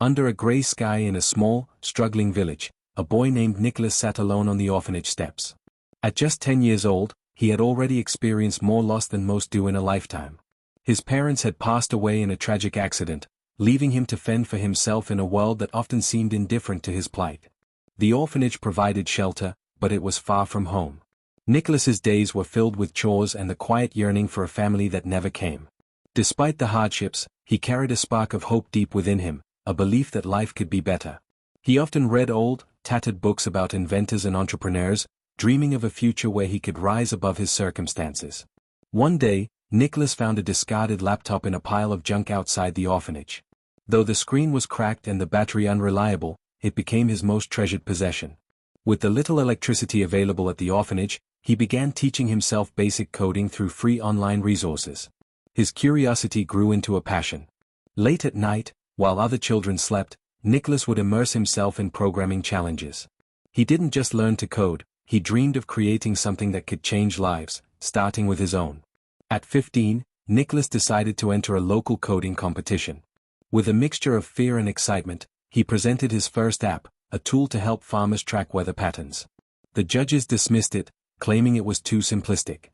Under a grey sky in a small, struggling village, a boy named Nicholas sat alone on the orphanage steps. At just 10 years old, he had already experienced more loss than most do in a lifetime. His parents had passed away in a tragic accident, leaving him to fend for himself in a world that often seemed indifferent to his plight. The orphanage provided shelter, but it was far from home. Nicholas's days were filled with chores and the quiet yearning for a family that never came. Despite the hardships, he carried a spark of hope deep within him, a belief that life could be better. He often read old, tattered books about inventors and entrepreneurs, dreaming of a future where he could rise above his circumstances. One day, Nicholas found a discarded laptop in a pile of junk outside the orphanage. Though the screen was cracked and the battery unreliable, it became his most treasured possession. With the little electricity available at the orphanage, he began teaching himself basic coding through free online resources. His curiosity grew into a passion. Late at night, while other children slept, Nicholas would immerse himself in programming challenges. He didn't just learn to code, he dreamed of creating something that could change lives, starting with his own. At 15, Nicholas decided to enter a local coding competition. With a mixture of fear and excitement, he presented his first app, a tool to help farmers track weather patterns. The judges dismissed it, claiming it was too simplistic.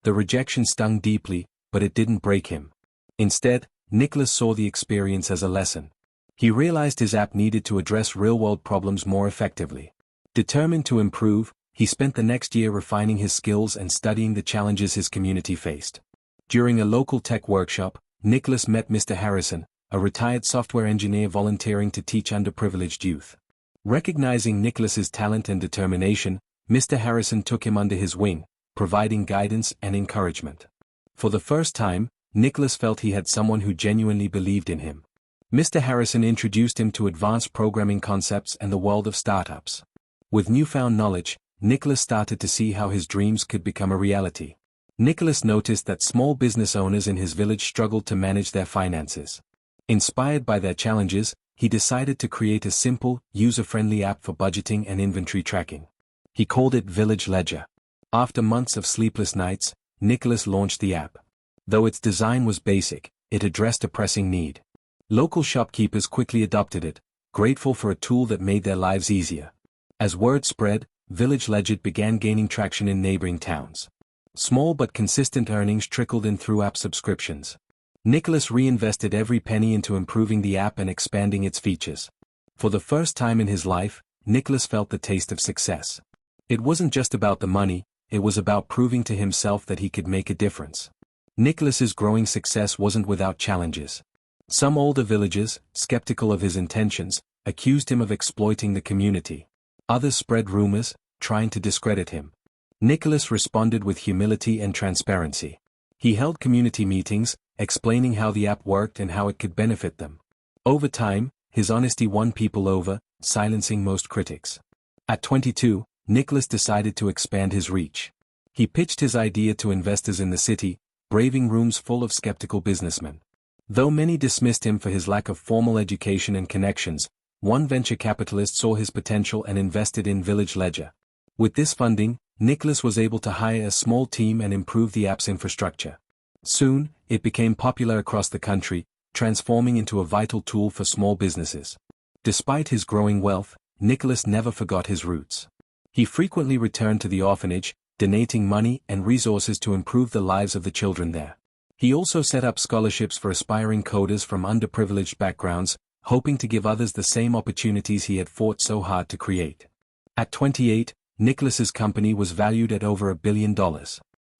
The rejection stung deeply, but it didn't break him. Instead, Nicholas saw the experience as a lesson. He realized his app needed to address real-world problems more effectively. Determined to improve, he spent the next year refining his skills and studying the challenges his community faced. During a local tech workshop, Nicholas met Mr. Harrison, a retired software engineer volunteering to teach underprivileged youth. Recognizing Nicholas's talent and determination, Mr. Harrison took him under his wing, providing guidance and encouragement. For the first time, Nicholas felt he had someone who genuinely believed in him. Mr. Harrison introduced him to advanced programming concepts and the world of startups. With newfound knowledge, Nicholas started to see how his dreams could become a reality. Nicholas noticed that small business owners in his village struggled to manage their finances. Inspired by their challenges, he decided to create a simple, user-friendly app for budgeting and inventory tracking. He called it Village Ledger. After months of sleepless nights, Nicholas launched the app. Though its design was basic, it addressed a pressing need. Local shopkeepers quickly adopted it, grateful for a tool that made their lives easier. As word spread, Village Ledger began gaining traction in neighboring towns. Small but consistent earnings trickled in through app subscriptions. Nicholas reinvested every penny into improving the app and expanding its features. For the first time in his life, Nicholas felt the taste of success. It wasn't just about the money, it was about proving to himself that he could make a difference. Nicholas's growing success wasn't without challenges. Some older villagers, skeptical of his intentions, accused him of exploiting the community. Others spread rumors, trying to discredit him. Nicholas responded with humility and transparency. He held community meetings, explaining how the app worked and how it could benefit them. Over time, his honesty won people over, silencing most critics. At 22, Nicholas decided to expand his reach. He pitched his idea to investors in the city, braving rooms full of skeptical businessmen. Though many dismissed him for his lack of formal education and connections, one venture capitalist saw his potential and invested in Village Ledger. With this funding, Nicholas was able to hire a small team and improve the app's infrastructure. Soon, it became popular across the country, transforming into a vital tool for small businesses. Despite his growing wealth, Nicholas never forgot his roots. He frequently returned to the orphanage, donating money and resources to improve the lives of the children there. He also set up scholarships for aspiring coders from underprivileged backgrounds, hoping to give others the same opportunities he had fought so hard to create. At 28, Nicholas's company was valued at over $1 billion.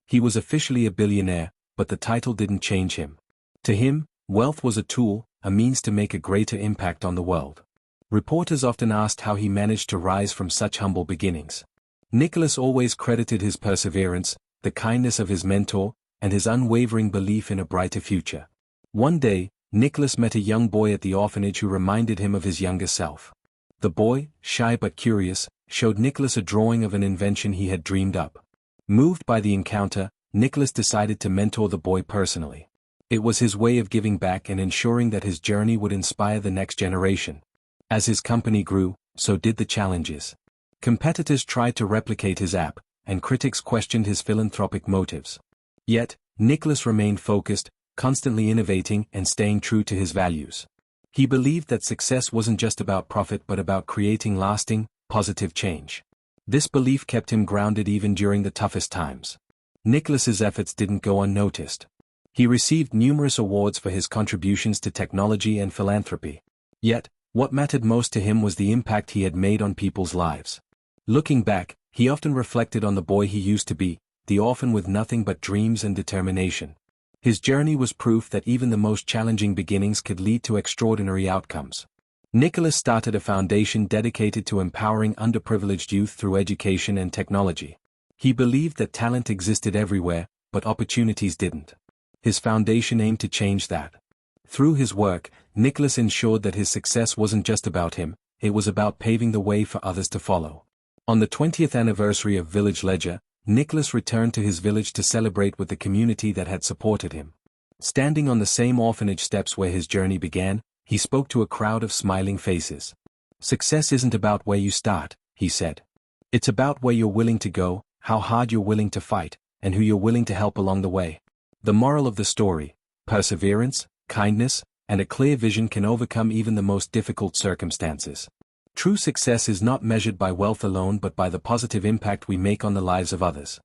He was officially a billionaire, but the title didn't change him. To him, wealth was a tool, a means to make a greater impact on the world. Reporters often asked how he managed to rise from such humble beginnings. Nicholas always credited his perseverance, the kindness of his mentor, and his unwavering belief in a brighter future. One day, Nicholas met a young boy at the orphanage who reminded him of his younger self. The boy, shy but curious, showed Nicholas a drawing of an invention he had dreamed up. Moved by the encounter, Nicholas decided to mentor the boy personally. It was his way of giving back and ensuring that his journey would inspire the next generation. As his company grew, so did the challenges. Competitors tried to replicate his app, and critics questioned his philanthropic motives. Yet, Nicholas remained focused, constantly innovating and staying true to his values. He believed that success wasn't just about profit but about creating lasting, positive change. This belief kept him grounded even during the toughest times. Nicholas's efforts didn't go unnoticed. He received numerous awards for his contributions to technology and philanthropy. Yet, what mattered most to him was the impact he had made on people's lives. Looking back, he often reflected on the boy he used to be, the orphan with nothing but dreams and determination. His journey was proof that even the most challenging beginnings could lead to extraordinary outcomes. Nicholas started a foundation dedicated to empowering underprivileged youth through education and technology. He believed that talent existed everywhere, but opportunities didn't. His foundation aimed to change that. Through his work, Nicholas ensured that his success wasn't just about him, it was about paving the way for others to follow. On the 20th anniversary of Village Ledger, Nicholas returned to his village to celebrate with the community that had supported him. Standing on the same orphanage steps where his journey began, he spoke to a crowd of smiling faces. "Success isn't about where you start," he said. "It's about where you're willing to go, how hard you're willing to fight, and who you're willing to help along the way." The moral of the story: perseverance, kindness, and a clear vision can overcome even the most difficult circumstances. True success is not measured by wealth alone but by the positive impact we make on the lives of others.